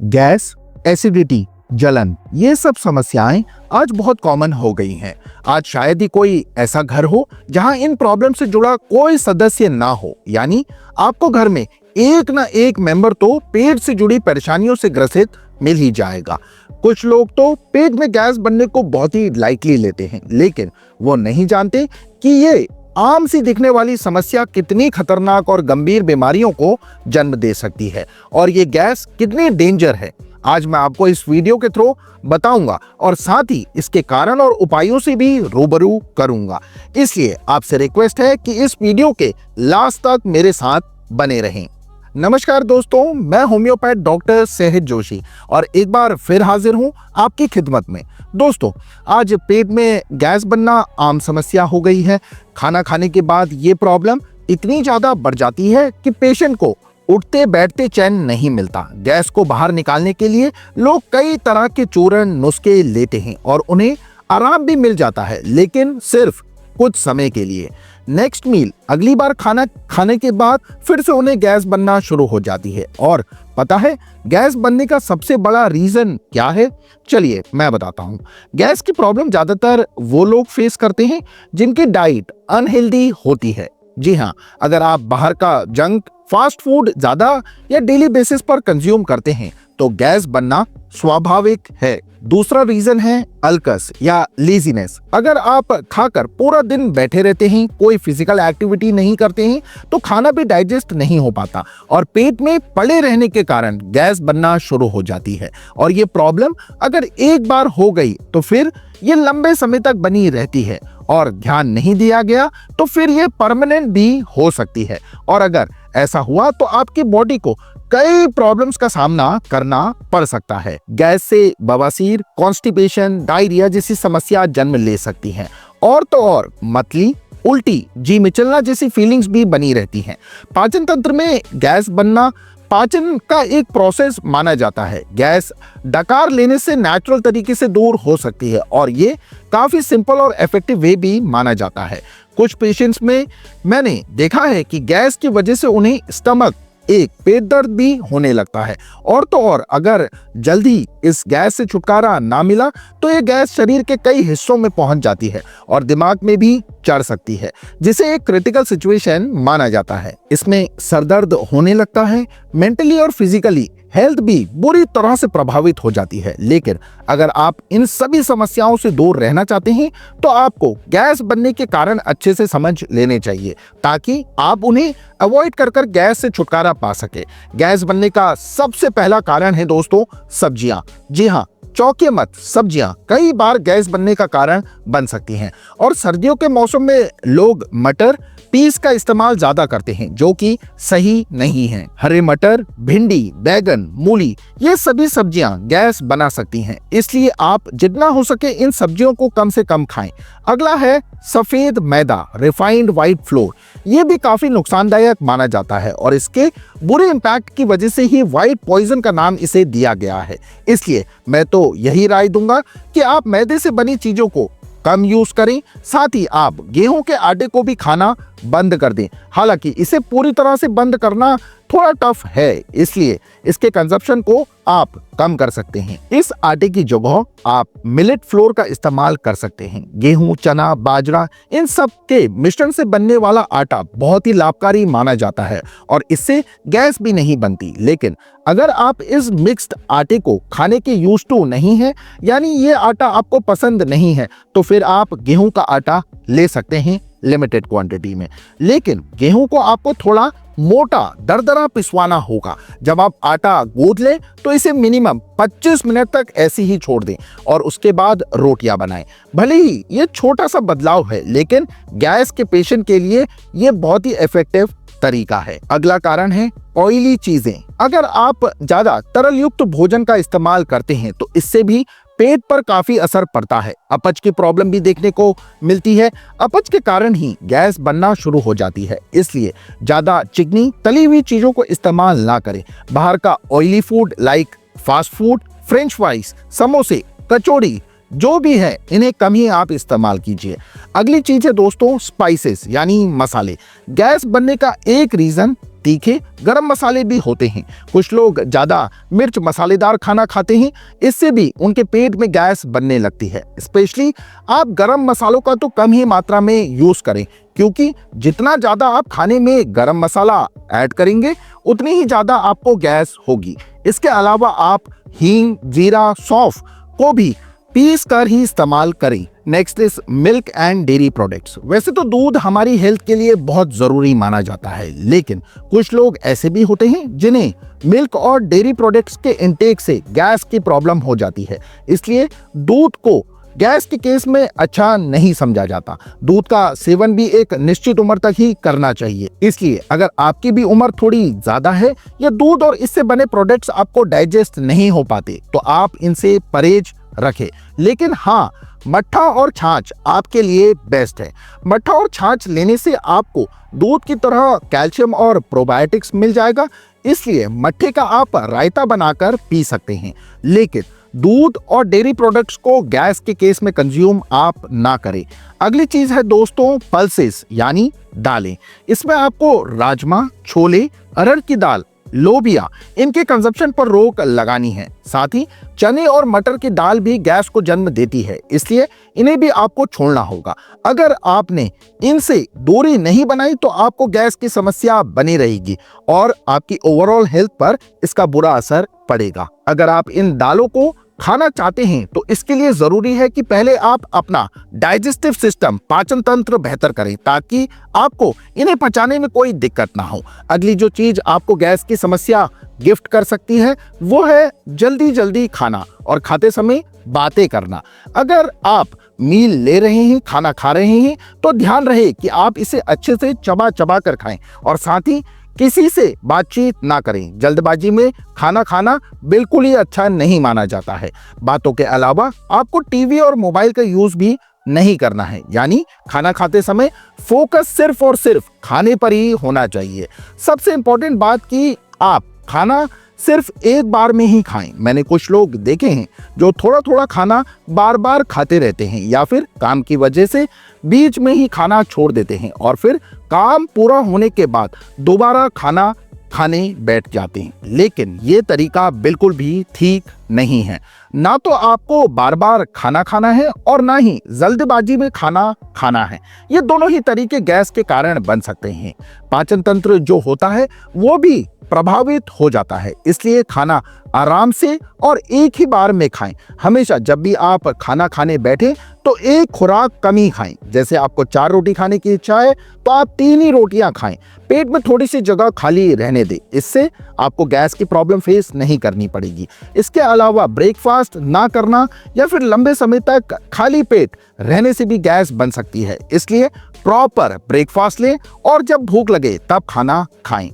Gas, acidity, जलन, ये सब समस्याएं आज बहुत कॉमन हो गई हैं। आज शायद ही कोई ऐसा घर हो जहां इन प्रॉब्लम से जुड़ा कोई सदस्य ना हो। यानी आपको घर में एक ना एक मेंबर तो पेट से जुड़ी परेशानियों से ग्रसित मिल ही जाएगा। कुछ लोग तो पेट में गैस बनने को बहुत ही लाइटली लेते हैं, लेकिन वो नहीं जानते कि ये आम सी दिखने वाली समस्या कितनी खतरनाक और गंभीर बीमारियों को जन्म दे सकती है और ये गैस कितनी डेंजर है। आज मैं आपको इस वीडियो के थ्रू बताऊंगा और साथ ही इसके कारण और उपायों से भी रूबरू करूंगा। इसलिए आपसे रिक्वेस्ट है कि इस वीडियो के लास्ट तक मेरे साथ बने रहें। नमस्कार दोस्तों, मैं होम्योपैथ डॉक्टर सेहित जोशी और एक बार फिर हाजिर हूं आपकी खिदमत में। दोस्तों, आज पेट में गैस बनना आम समस्या हो गई है। खाना खाने के बाद ये प्रॉब्लम इतनी ज्यादा बढ़ जाती है कि पेशेंट को उठते बैठते चैन नहीं मिलता। गैस को बाहर निकालने के लिए लोग कई तरह के चूर्ण नुस्खे लेते हैं और उन्हें आराम भी मिल जाता है, लेकिन सिर्फ कुछ समय के लिए। नेक्स्ट मील, अगली बार खाना खाने के बाद फिर से उन्हें गैस बनना शुरू हो जाती है। और पता है गैस बनने का सबसे बड़ा रीजन क्या है? चलिए मैं बताता हूँ। गैस की प्रॉब्लम ज्यादातर वो लोग फेस करते हैं जिनकी डाइट अनहेल्दी होती है। जी हाँ, अगर आप बाहर का जंक फास्ट फूड ज्यादा या डेली बेसिस पर कंज्यूम करते हैं तो गैस बनना स्वाभाविक है। दूसरा रीजन है अल्कस या लेजीनेस। अगर आप खाकर पूरा दिन बैठे रहते हैं, कोई फिजिकल एक्टिविटी नहीं करते हैं, तो खाना भी डाइजेस्ट नहीं हो पाता और पेट में पड़े रहने के कारण गैस बनना शुरू हो जाती है। और ये प्रॉब्लम अगर एक बार हो गई तो फिर ये लंबे समय तक बनी रहती है और ध्यान नहीं दिया गया तो फिर ये परमानेंट भी हो सकती है। और अगर ऐसा हुआ तो आपकी बॉडी को कई प्रॉब्लम्स का सामना करना पड़ सकता है। गैस से बवासीर, कॉन्स्टिपेशन, डायरिया जैसी समस्या जन्म ले सकती हैं। और तो और मतली, उल्टी, जी मिचलना जैसी फीलिंग्स भी बनी रहती हैं। पाचन तंत्र में गैस बनना पाचन का एक प्रोसेस माना जाता है। गैस डकार लेने से नेचुरल तरीके से दूर हो सकती है और ये काफी सिंपल और इफेक्टिव वे भी माना जाता है। कुछ पेशेंट्स में मैंने देखा है कि गैस की वजह से उन्हें स्टमक एक पेट दर्द भी होने लगता है। और तो और अगर जल्दी इस गैस से छुटकारा ना मिला तो ये गैस शरीर के कई हिस्सों में पहुंच जाती है और दिमाग में भी चढ़ सकती है, जिसे एक क्रिटिकल सिचुएशन माना जाता है। इसमें सरदर्द होने लगता है। मेंटली और फिजिकली हेल्थ भी बुरी तरह से प्रभावित हो जाती है। लेकिन अगर आप इन सभी समस्याओं से दूर रहना चाहते हैं तो आपको गैस बनने के कारण अच्छे से समझ लेने चाहिए ताकि आप उन्हें अवॉइड कर गैस से छुटकारा पा सके। गैस बनने का सबसे पहला कारण है दोस्तों सब्जियां। जी हाँ, चौंकिए मत, सब्जियां कई बार गैस बनने का कारण बन सकती हैं। और सर्दियों के मौसम में लोग मटर, पीस का इस्तेमाल ज्यादा करते हैं, जो कि सही नहीं है। हरे मटर, भिंडी, बैगन, मूली, ये सभी सब्जियां गैस बना सकती हैं, इसलिए आप जितना हो सके इन सब्जियों को कम से कम खाएं। अगला है सफेद मैदा, रिफाइंड व्हाइट फ्लोर। ये भी काफी नुकसानदायक माना जाता है और इसके बुरे इंपैक्ट की वजह से ही व्हाइट पॉइजन का नाम इसे दिया गया है। इसलिए मैं तो यही राय दूंगा कि आप मैदे से बनी चीजों को कम यूज करें। साथ ही आप गेहूं के आटे को भी खाना बंद कर दें। हालांकि इसे पूरी तरह से बंद करना थोड़ा टफ है, इसलिए इसके कंजप्शन को आप कम कर सकते हैं। इस आटे की जगह आप मिलेट फ्लोर का इस्तेमाल कर सकते हैं। गेहूं, चना, बाजरा, इन सब के मिश्रण से बनने वाला आटा बहुत ही लाभकारी माना जाता है और इससे गैस भी नहीं बनती। लेकिन अगर आप इस मिक्स्ड आटे को खाने के यूज टू नहीं है, यानी ये आटा आपको पसंद नहीं है, तो फिर आप गेहूं का आटा ले सकते हैं लिमिटेड क्वांटिटी में। लेकिन गेहूं को आपको थोड़ा मोटा दरदरा पिसवाना होगा। जब आप आटा गूंथ लें तो इसे मिनिमम 25 मिनट तक ऐसे ही छोड़ दें और उसके बाद रोटियां बनाएं। भले ही ये छोटा सा बदलाव है, लेकिन गैस के पेशेंट के लिए ये बहुत ही इफेक्टिव तरीका है। अगला कारण है ऑयली चीजें। अगर आप ज्यादा तरल युक्त भोजन का इस्तेमाल करते हैं तो इससे भी पेट पर काफी असर पड़ता है। अपच की प्रॉब्लम भी देखने को मिलती है। अपच के कारण ही गैस बनना शुरू हो जाती है, इसलिए ज्यादा चिकनी तली हुई चीजों को इस्तेमाल ना करें। बाहर का oily food like fast food, French fries, समोसे, कचौड़ी जो भी है, इन्हें कम ही आप इस्तेमाल कीजिए। अगली चीज है दोस्तों स्पाइसेस यानी मसाले। गैस बनने का एक रीजन तीखे गरम मसाले भी होते हैं। कुछ लोग ज़्यादा मिर्च मसालेदार खाना खाते हैं, इससे भी उनके पेट में गैस बनने लगती है। स्पेशली आप गरम मसालों का तो कम ही मात्रा में यूज़ करें, क्योंकि जितना ज़्यादा आप खाने में गरम मसाला ऐड करेंगे उतनी ही ज़्यादा आपको गैस होगी। इसके अलावा आप हींग, जीरा, सौंफ को भी पीस कर ही इस्तेमाल करें। Next is milk and dairy products. वैसे तो दूध हमारी हेल्थ के लिए बहुत ज़रूरी माना जाता है, लेकिन कुछ लोग ऐसे भी होते हैं जिन्हें मिल्क और डेयरी प्रोडक्ट्स के इंटेक से गैस की प्रॉब्लम हो जाती है। इसलिए दूध को गैस के केस में अच्छा नहीं समझा जाता। दूध का सेवन भी एक निश्चित उम्र तक ही करना चाहिए। इसलिए अगर आपकी भी उम्र थोड़ी ज्यादा है या दूध और इससे बने प्रोडक्ट्स आपको डाइजेस्ट नहीं हो पाते, तो आप इनसे परहेज रखें। लेकिन हाँ, मट्ठा और छाछ आपके लिए बेस्ट है। मट्ठा और छाछ लेने से आपको दूध की तरह कैल्शियम और प्रोबायोटिक्स मिल जाएगा, इसलिए मट्ठे का आप रायता बनाकर पी सकते हैं। लेकिन दूध और डेयरी प्रोडक्ट्स को गैस के केस में कंज्यूम आप ना करें। अगली चीज है दोस्तों पल्सेस यानी दालें। इसमें आपको राजमा, छोले, अरहर की दाल, लोबिया इनके कंजप्शन पर रोक लगानी है। साथ ही चने और मटर की दाल भी गैस को जन्म देती है, इसलिए इन्हें भी आपको छोड़ना होगा। अगर आपने इनसे दूरी नहीं बनाई तो आपको गैस की समस्या बनी रहेगी और आपकी ओवरऑल हेल्थ पर इसका बुरा असर पड़ेगा। अगर आप इन दालों को खाना चाहते हैं तो इसके लिए जरूरी है कि पहले आप अपना डाइजेस्टिव सिस्टम, पाचन तंत्र बेहतर करें, ताकि आपको इन्हें पचाने में कोई दिक्कत ना हो। अगली जो चीज आपको गैस की समस्या गिफ्ट कर सकती है वो है जल्दी जल्दी खाना और खाते समय बातें करना। अगर आप मील ले रहे हैं, खाना खा रहे हैं, तो ध्यान रहे कि आप इसे अच्छे से चबा चबा कर खाएं और साथ ही किसी से बातचीत ना करें। जल्दबाजी में खाना खाना बिल्कुल ही अच्छा नहीं माना जाता है। बातों के अलावा आपको टीवी और मोबाइल का यूज भी नहीं करना है, यानी खाना खाते समय फोकस सिर्फ और सिर्फ खाने पर ही होना चाहिए। सबसे इंपॉर्टेंट बात कि आप खाना सिर्फ एक बार में ही खाएं। मैंने कुछ लोग देखे हैं जो थोड़ा थोड़ा खाना बार बार खाते रहते हैं या फिर काम की वजह से बीच में ही खाना छोड़ देते हैं और फिर काम पूरा होने के बाद दोबारा खाना खाने बैठ जाते हैं। लेकिन ये तरीका बिल्कुल भी ठीक नहीं है। ना तो आपको बार बार खाना खाना है और ना ही जल्दबाजी में खाना खाना है। ये दोनों ही तरीके गैस के कारण बन सकते हैं। पाचन तंत्र जो होता है वो भी प्रभावित हो जाता है, इसलिए खाना आराम से और एक ही बार में खाएं। हमेशा जब भी आप खाना खाने बैठे तो एक खुराक कम ही खाएं। जैसे आपको 4 रोटी खाने की इच्छा है तो आप 3 ही रोटियां खाएं। पेट में थोड़ी सी जगह खाली रहने दें, इससे आपको गैस की प्रॉब्लम फेस नहीं करनी पड़ेगी। इसके अलावा ब्रेकफास्ट ना करना या फिर लंबे समय तक खाली पेट रहने से भी गैस बन सकती है, इसलिए प्रॉपर ब्रेकफास्ट लें और जब भूख लगे तब खाना खाएं।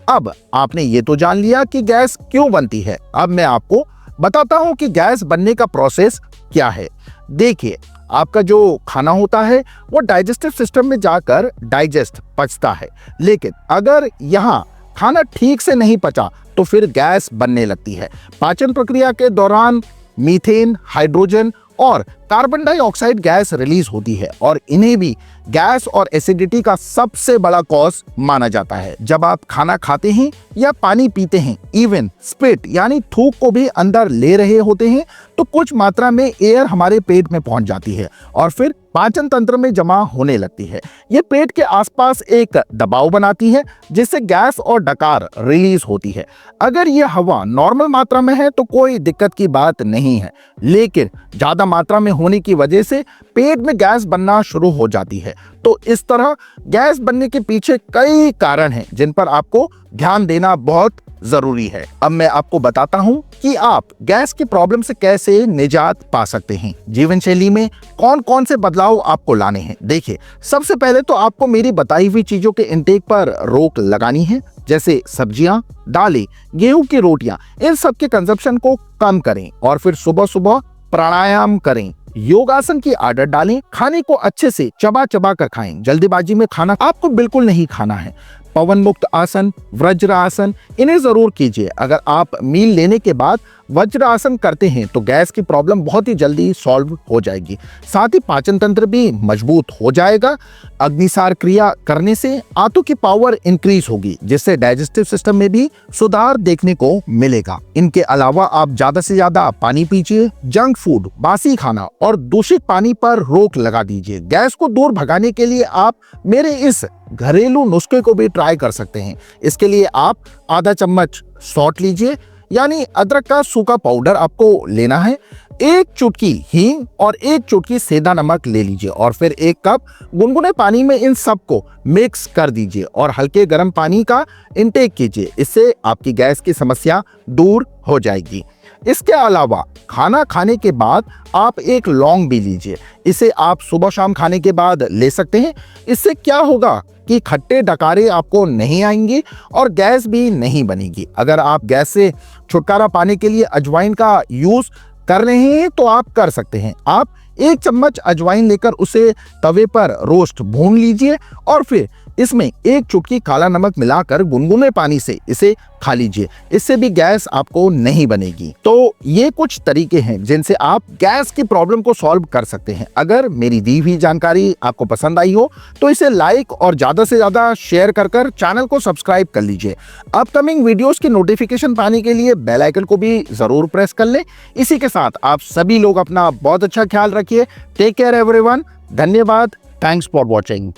अब आपने ये तो जान लिया कि गैस क्यों बनती है। अब मैं आपको बताता हूं कि गैस बनने का प्रोसेस क्या है। देखिए, आपका जो खाना होता है वो डाइजेस्टिव सिस्टम में जाकर डाइजेस्ट पचता है, लेकिन अगर यहाँ खाना ठीक से नहीं पचा तो फिर गैस बनने लगती है। पाचन प्रक्रिया के दौरान मीथेन, हाइड्रोजन और कार्बन डाइऑक्साइड गैस रिलीज होती है और इन्हें भी गैस और एसिडिटी का सबसे बड़ा कॉज माना जाता है। जब आप खाना खाते हैं या पानी पीते हैं, इवन स्पिट यानी थूक को भी अंदर ले रहे होते हैं, तो कुछ मात्रा में एयर हमारे पेट में पहुंच जाती है और फिर पाचन तंत्र में जमा होने लगती है। ये पेट के आसपास एक दबाव बनाती है जिससे गैस और डकार रिलीज होती है। अगर ये हवा नॉर्मल मात्रा में है तो कोई दिक्कत की बात नहीं है, लेकिन ज्यादा मात्रा में होने की वजह से पेट में गैस बनना शुरू हो जाती है। तो इस तरह गैस बनने के पीछे कई कारण हैं जिन पर आपको ध्यान देना बहुत जरूरी है। अब मैं आपको बताता हूं कि आप गैस की प्रॉब्लम से कैसे निजात पा सकते हैं। जीवन शैली में कौन कौन से बदलाव आपको लाने हैं। देखिए, सबसे पहले तो आपको मेरी बताई हुई चीजों के इंटेक पर रोक लगानी है, जैसे सब्जियां, दालें, गेहूं की रोटियां, इन सब के कंजप्शन को कम करें और फिर सुबह सुबह प्राणायाम करें, योगासन की आदत डालें, खाने को अच्छे से चबा चबा कर खाएं। जल्दीबाजी में खाना आपको बिल्कुल नहीं खाना है। पवन मुक्त आसन, वज्र आसन, इन्हें जरूर कीजिए। अगर आप मील लेने के बाद वज्रासन करते हैं तो गैस की प्रॉब्लम बहुत ही जल्दी सॉल्व हो जाएगी। साथ ही पाचन तंत्र भी मजबूत हो जाएगा। अग्निसार क्रिया करने से आंतों की पावर इंक्रीज होगी, जिससे डाइजेस्टिव सिस्टम में भी सुधार देखने को मिलेगा। इनके अलावा आप ज्यादा से ज्यादा पानी पीजिए, जंक फूड, बासी खाना और दूषित पानी पर रोक लगा दीजिए। गैस को दूर भगाने के लिए आप मेरे इस घरेलू नुस्खे को भी ट्राई कर सकते हैं। इसके लिए आप आधा चम्मच सौंठ लीजिए, यानी अदरक का सूखा पाउडर आपको लेना है। एक चुटकी हींग और एक चुटकी सेंधा नमक ले लीजिए और फिर एक कप गुनगुने पानी में इन सब को मिक्स कर दीजिए और हल्के गर्म पानी का इंटेक कीजिए। इससे आपकी गैस की समस्या दूर हो जाएगी। इसके अलावा खाना खाने के बाद आप एक लौंग भी लीजिए। इसे आप सुबह शाम खाने के बाद ले सकते हैं। इससे क्या होगा कि खट्टे डकारे आपको नहीं आएंगे और गैस भी नहीं बनेगी। अगर आप गैस से छुटकारा पाने के लिए अजवाइन का यूज कर रहे हैं तो आप कर सकते हैं। आप एक चम्मच अजवाइन लेकर उसे तवे पर रोस्ट भून लीजिए और फिर इसमें एक चुटकी काला नमक मिलाकर गुनगुने पानी से इसे खा लीजिए। इससे भी गैस आपको नहीं बनेगी। तो ये कुछ तरीके हैं जिनसे आप गैस की प्रॉब्लम को सॉल्व कर सकते हैं। अगर मेरी दी हुई जानकारी आपको पसंद आई हो तो इसे लाइक और ज्यादा से ज्यादा शेयर कर चैनल को सब्सक्राइब कर लीजिए। अपकमिंग वीडियोस की नोटिफिकेशन पाने के लिए बेल आइकन को भी जरूर प्रेस कर लें। इसी के साथ आप सभी लोग अपना बहुत अच्छा ख्याल रखिए। Take care everyone. धन्यवाद। Thanks for watching.